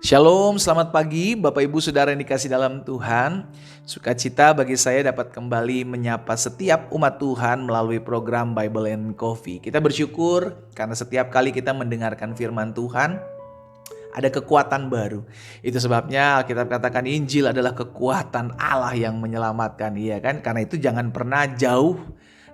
Shalom, selamat pagi Bapak Ibu Saudara yang dikasih dalam Tuhan. Sukacita bagi saya dapat kembali menyapa setiap umat Tuhan melalui program Bible and Coffee. Kita bersyukur karena setiap kali kita mendengarkan firman Tuhan, ada kekuatan baru. Itu sebabnya Alkitab katakan Injil adalah kekuatan Allah yang menyelamatkan, iya kan? Karena itu jangan pernah jauh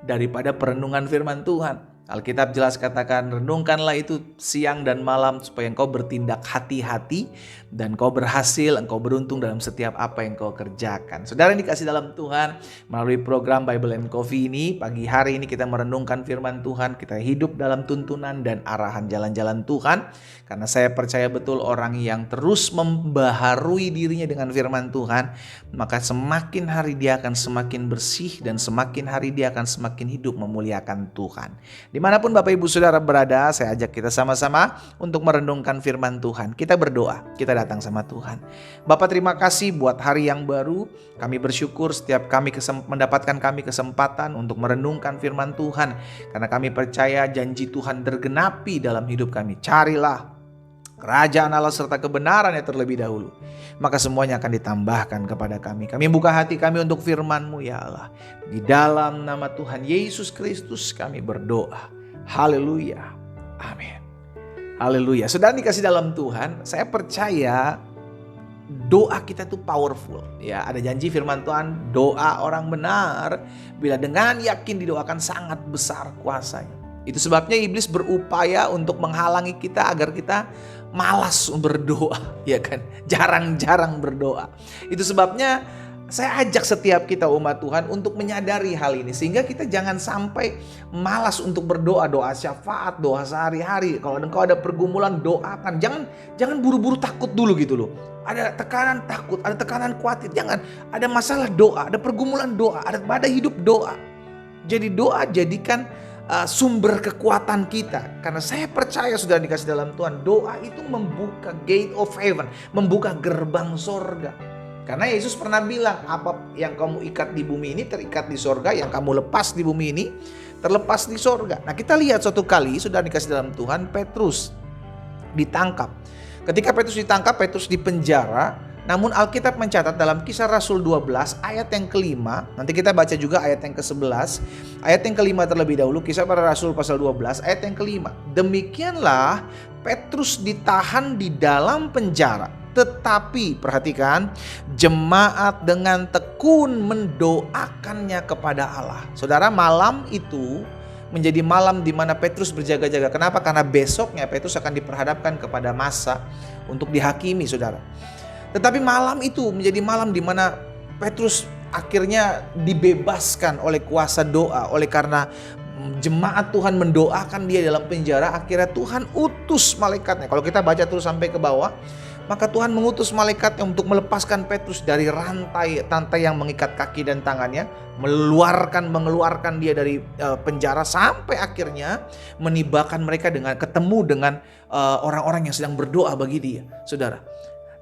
daripada perenungan firman Tuhan. Alkitab jelas katakan, renungkanlah itu siang dan malam supaya engkau bertindak hati-hati dan engkau berhasil, engkau beruntung dalam setiap apa yang engkau kerjakan. Saudara yang dikasih dalam Tuhan, melalui program Bible and Coffee ini, pagi hari ini kita merenungkan firman Tuhan, kita hidup dalam tuntunan dan arahan jalan-jalan Tuhan. Karena saya percaya betul orang yang terus membaharui dirinya dengan firman Tuhan, maka semakin hari dia akan semakin bersih dan semakin hari dia akan semakin hidup memuliakan Tuhan. Dimanapun Bapak Ibu Saudara berada, saya ajak kita sama-sama untuk merenungkan firman Tuhan. Kita berdoa, kita datang sama Tuhan. Bapak terima kasih buat hari yang baru. Kami bersyukur setiap mendapatkan kami kesempatan untuk merenungkan firman Tuhan. Karena kami percaya janji Tuhan tergenapi dalam hidup kami. Carilah kerajaan Allah serta kebenarannya terlebih dahulu, maka semuanya akan ditambahkan kepada kami. Kami buka hati kami untuk firman-Mu ya Allah. Di dalam nama Tuhan Yesus Kristus kami berdoa. Haleluya. Amin. Haleluya. Saudara dikasih dalam Tuhan, saya percaya doa kita itu powerful. Ya, ada janji firman Tuhan, doa orang benar bila dengan yakin didoakan sangat besar kuasanya. Itu sebabnya iblis berupaya untuk menghalangi kita agar kita malas berdoa, ya kan? Jarang-jarang berdoa. Itu sebabnya saya ajak setiap kita umat Tuhan untuk menyadari hal ini sehingga kita jangan sampai malas untuk berdoa, doa syafaat, doa sehari-hari. Kalau engkau ada pergumulan, doakan. Jangan buru-buru takut dulu gitu loh. Ada tekanan takut, ada tekanan khawatir. Jangan, ada masalah doa, ada pergumulan doa, ada pada hidup doa. Jadi doa jadikan sumber kekuatan kita. Karena saya percaya sudah dikasih dalam Tuhan, doa itu membuka gate of heaven, membuka gerbang sorga. Karena Yesus pernah bilang, apa yang kamu ikat di bumi ini terikat di sorga, yang kamu lepas di bumi ini terlepas di sorga. Nah, kita lihat suatu kali sudah dikasih dalam Tuhan, Petrus ditangkap. Ketika Petrus ditangkap, Petrus dipenjara. Namun Alkitab mencatat dalam Kisah Rasul 12 ayat yang kelima, nanti kita baca juga ayat yang ke-11, ayat yang kelima terlebih dahulu, Kisah Para Rasul pasal 12 ayat yang kelima. Demikianlah Petrus ditahan di dalam penjara, tetapi perhatikan, jemaat dengan tekun mendoakannya kepada Allah. Saudara, malam itu menjadi malam di mana Petrus berjaga-jaga. Kenapa? Karena besoknya Petrus akan diperhadapkan kepada masa untuk dihakimi, saudara. Tetapi malam itu menjadi malam di mana Petrus akhirnya dibebaskan oleh kuasa doa. Oleh karena jemaat Tuhan mendoakan dia dalam penjara, akhirnya Tuhan utus malaikatnya. Kalau kita baca terus sampai ke bawah, maka Tuhan mengutus malaikatnya untuk melepaskan Petrus dari rantai yang mengikat kaki dan tangannya, mengeluarkan dia dari penjara sampai akhirnya menibakan mereka dengan ketemu dengan orang-orang yang sedang berdoa bagi dia, saudara.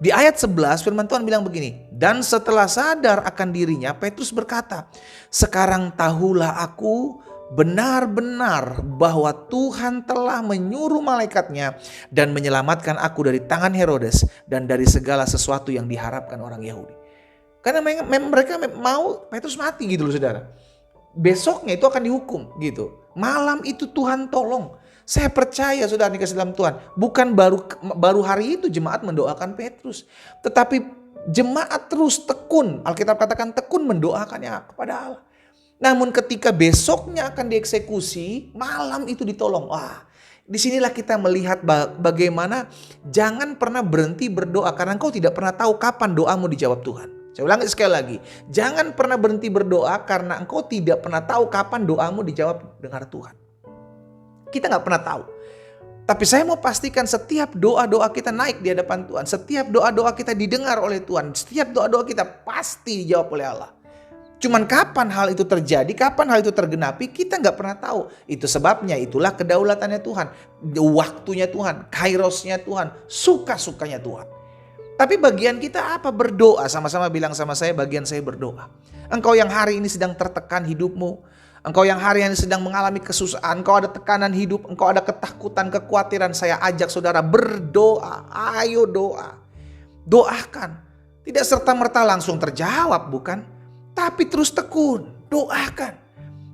Di ayat 11 firman Tuhan bilang begini, dan setelah sadar akan dirinya, Petrus berkata, sekarang tahulah aku benar-benar bahwa Tuhan telah menyuruh malaikatnya dan menyelamatkan aku dari tangan Herodes dan dari segala sesuatu yang diharapkan orang Yahudi. Karena mereka mau Petrus mati gitu loh, saudara. Besoknya itu akan dihukum gitu. Malam itu Tuhan tolong. Saya percaya saudara dikasih dalam Tuhan, bukan baru hari itu jemaat mendoakan Petrus, tetapi jemaat terus tekun, Alkitab katakan tekun mendoakannya kepada Allah. Namun ketika besoknya akan dieksekusi, malam itu ditolong. Wah, disinilah kita melihat bagaimana jangan pernah berhenti berdoa, karena engkau tidak pernah tahu kapan doamu dijawab Tuhan. Saya ulangi sekali lagi, jangan pernah berhenti berdoa karena engkau tidak pernah tahu kapan doamu dijawab dengar Tuhan. Kita gak pernah tahu. Tapi saya mau pastikan setiap doa-doa kita naik di hadapan Tuhan. Setiap doa-doa kita didengar oleh Tuhan. Setiap doa-doa kita pasti dijawab oleh Allah. Cuman kapan hal itu terjadi, kapan hal itu tergenapi, kita gak pernah tahu. Itu sebabnya, itulah kedaulatannya Tuhan. Waktunya Tuhan, kairosnya Tuhan, suka-sukanya Tuhan. Tapi bagian kita apa? Berdoa. Sama-sama bilang sama saya, bagian saya berdoa. Engkau yang hari ini sedang tertekan hidupmu, engkau yang hari ini sedang mengalami kesusahan, engkau ada tekanan hidup, engkau ada ketakutan, kekhawatiran, saya ajak saudara berdoa. Ayo doa. Doakan. Tidak serta-merta langsung terjawab, bukan? Tapi terus tekun, doakan.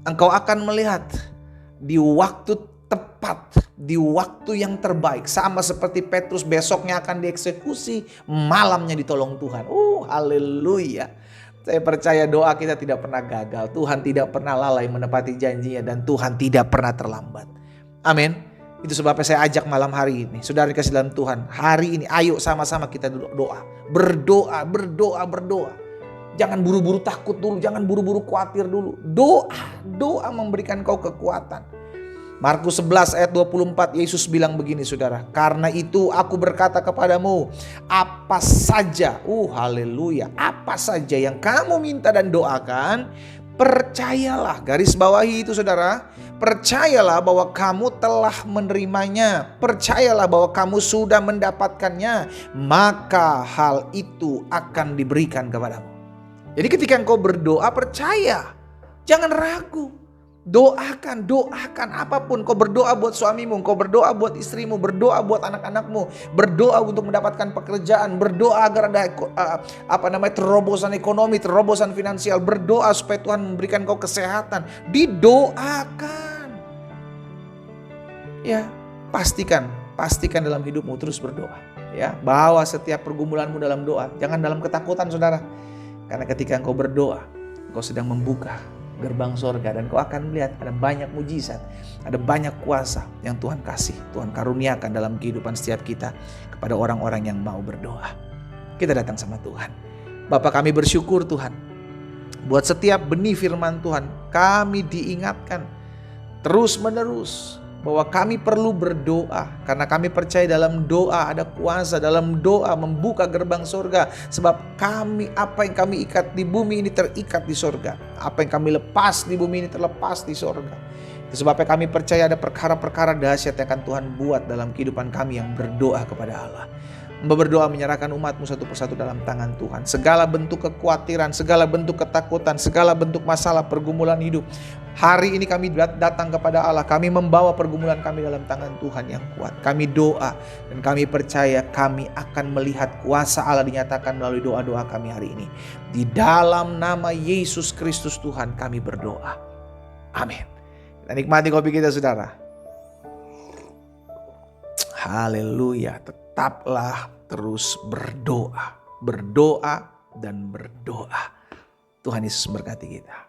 Engkau akan melihat di waktu tepat, di waktu yang terbaik. Sama seperti Petrus, besoknya akan dieksekusi, malamnya ditolong Tuhan. Haleluya. Saya percaya doa kita tidak pernah gagal. Tuhan tidak pernah lalai menepati janjinya dan Tuhan tidak pernah terlambat. Amin. Itu sebabnya saya ajak malam hari ini, saudara dikasih dalam Tuhan, hari ini ayo sama-sama kita doa. Berdoa, berdoa, berdoa. Jangan buru-buru takut dulu, jangan buru-buru khawatir dulu. Doa memberikan kau kekuatan. Markus 11 ayat 24, Yesus bilang begini saudara. Karena itu aku berkata kepadamu, apa saja, haleluya, apa saja yang kamu minta dan doakan, percayalah, garis bawahi itu saudara. Percayalah bahwa kamu telah menerimanya. Percayalah bahwa kamu sudah mendapatkannya. Maka hal itu akan diberikan kepadamu. Jadi ketika engkau berdoa, percaya. Jangan ragu. Doakan apapun. Kau berdoa buat suamimu, kau berdoa buat istrimu, berdoa buat anak-anakmu, berdoa untuk mendapatkan pekerjaan, berdoa agar ada terobosan ekonomi, terobosan finansial, berdoa supaya Tuhan memberikan kau kesehatan. Didoakan. Ya, pastikan dalam hidupmu terus berdoa. Ya, bawa setiap pergumulanmu dalam doa, jangan dalam ketakutan saudara. Karena ketika engkau berdoa, engkau sedang membuka gerbang sorga dan kau akan melihat ada banyak mujizat, ada banyak kuasa yang Tuhan kasih, Tuhan karuniakan dalam kehidupan setiap kita kepada orang-orang yang mau berdoa. Kita datang sama Tuhan. Bapa, kami bersyukur Tuhan, buat setiap benih firman Tuhan kami diingatkan terus menerus bahwa kami perlu berdoa, karena kami percaya dalam doa ada kuasa, dalam doa membuka gerbang sorga. Sebab apa yang kami ikat di bumi ini terikat di sorga, apa yang kami lepas di bumi ini terlepas di sorga. Itu sebabnya kami percaya ada perkara-perkara dahsyat yang akan Tuhan buat dalam kehidupan kami yang berdoa kepada Allah. Berdoa menyerahkan umatmu satu persatu dalam tangan Tuhan. Segala bentuk kekhawatiran, segala bentuk ketakutan, segala bentuk masalah pergumulan hidup, hari ini kami datang kepada Allah. Kami membawa pergumulan kami dalam tangan Tuhan yang kuat. Kami doa dan kami percaya kami akan melihat kuasa Allah dinyatakan melalui doa-doa kami hari ini. Di dalam nama Yesus Kristus Tuhan kami berdoa. Amin. Kita nikmati kopi kita saudara. Haleluya. Tetaplah terus berdoa dan berdoa. Tuhan Yesus berkati kita.